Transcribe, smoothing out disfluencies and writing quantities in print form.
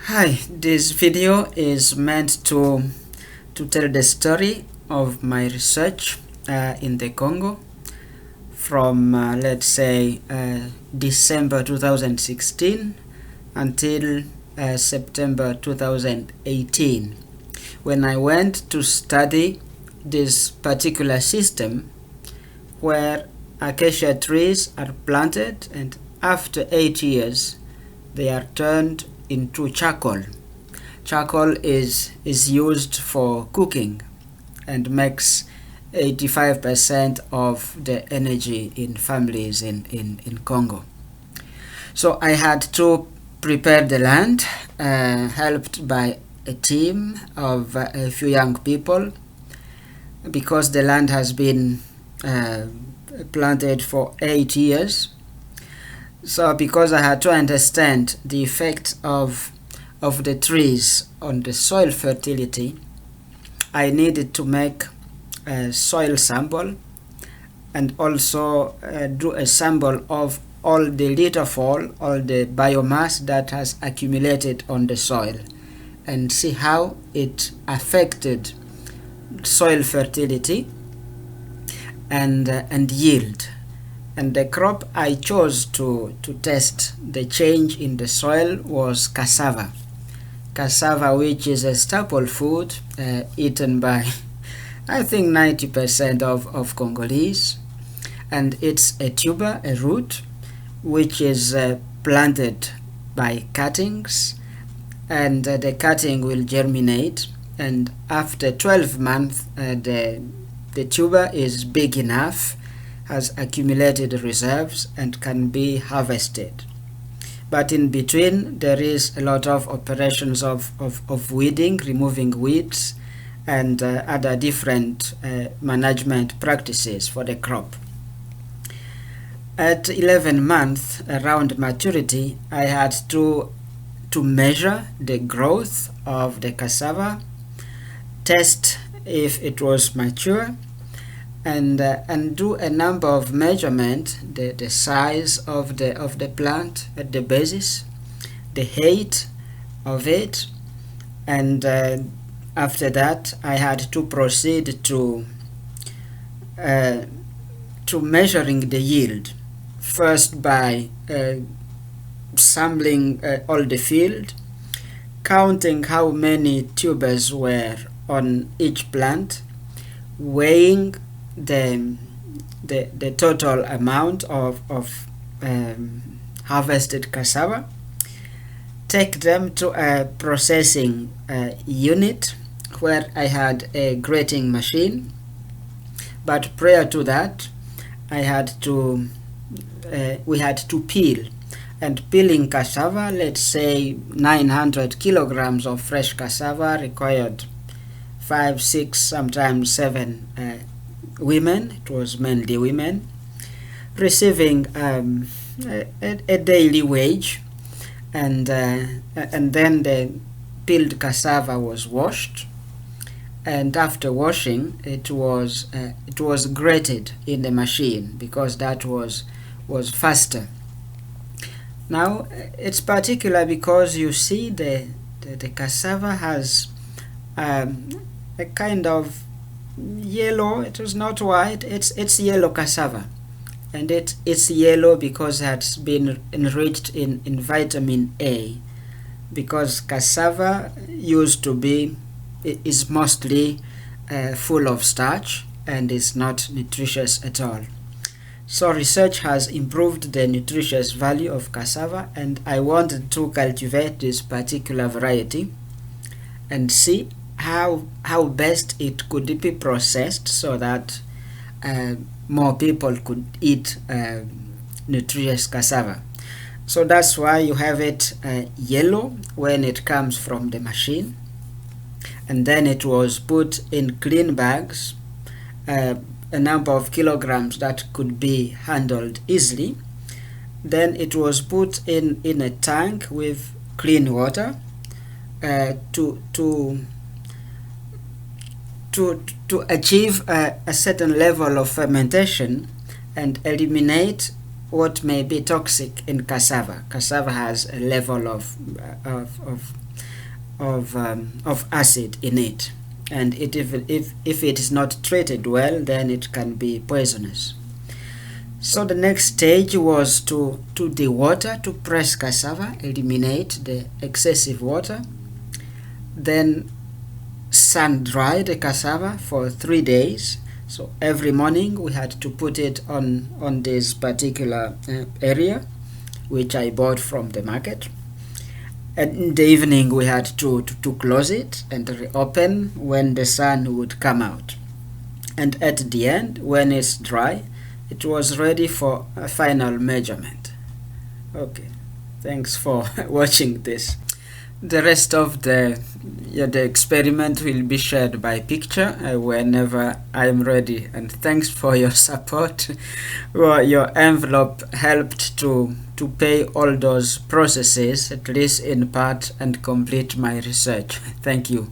Hi, this video is meant to tell the story of my research in the Congo from let's say December 2016 until September 2018, when I went to study this particular system where acacia trees are planted and after 8 years they are turned into charcoal. Charcoal is used for cooking and makes 85% of the energy in families in Congo. So I had to prepare the land, helped by a team of a few young people, because the land has been planted for 8 years. So because I had to understand the effect of the trees on the soil fertility, I needed to make a soil sample and also do a sample of all the litterfall, all the biomass that has accumulated on the soil, and see how it affected soil fertility and yield. And the crop I chose to test the change in the soil was cassava. Cassava, which is a staple food eaten by I think 90% of Congolese, and it's a tuber, a root, which is planted by cuttings, and the cutting will germinate, and after 12 months the tuber is big enough, has accumulated reserves, and can be harvested. But in between there is a lot of operations of weeding, removing weeds, and other different management practices for the crop. At 11 months, around maturity, I had to measure the growth of the cassava, test if it was mature, and do a number of measurements: the size of the plant at the basis, the height of it, and after that I had to proceed to measuring the yield, first by sampling all the field, counting how many tubers were on each plant, weighing the total amount of harvested cassava, take them to a processing unit where I had a grating machine. But prior to that, I had to we had to peel, and peeling cassava, let's say 900 kilograms of fresh cassava, required 5, 6, sometimes 7 women. It was mainly women, receiving a daily wage, and then the peeled cassava was washed, and after washing it was grated in the machine, because that was faster. Now it's particular because you see the cassava has a kind of yellow. It is not white, it's yellow cassava, and it's yellow because it has been enriched in vitamin A, because cassava used to be is mostly full of starch and is not nutritious at all. So research has improved the nutritious value of cassava, and I wanted to cultivate this particular variety and see how best it could be processed so that more people could eat nutritious cassava. So that's why you have it yellow when it comes from the machine, and then it was put in clean bags, a number of kilograms that could be handled easily. Then it was put in a tank with clean water to achieve a certain level of fermentation and eliminate what may be toxic in cassava. Cassava has a level of acid in it, and if it is not treated well, then it can be poisonous. So the next stage was to dewater, to press cassava, eliminate the excessive water, then sun dry the cassava for 3 days. So every morning we had to put it on this particular area, which I bought from the market. And in the evening we had to close it and reopen when the sun would come out. And at the end, when it's dry, it was ready for a final measurement. Okay, thanks for watching this. The rest of the experiment will be shared by picture whenever I'm ready, and thanks for your support. Well, your envelope helped to pay all those processes, at least in part, and complete my research. Thank you.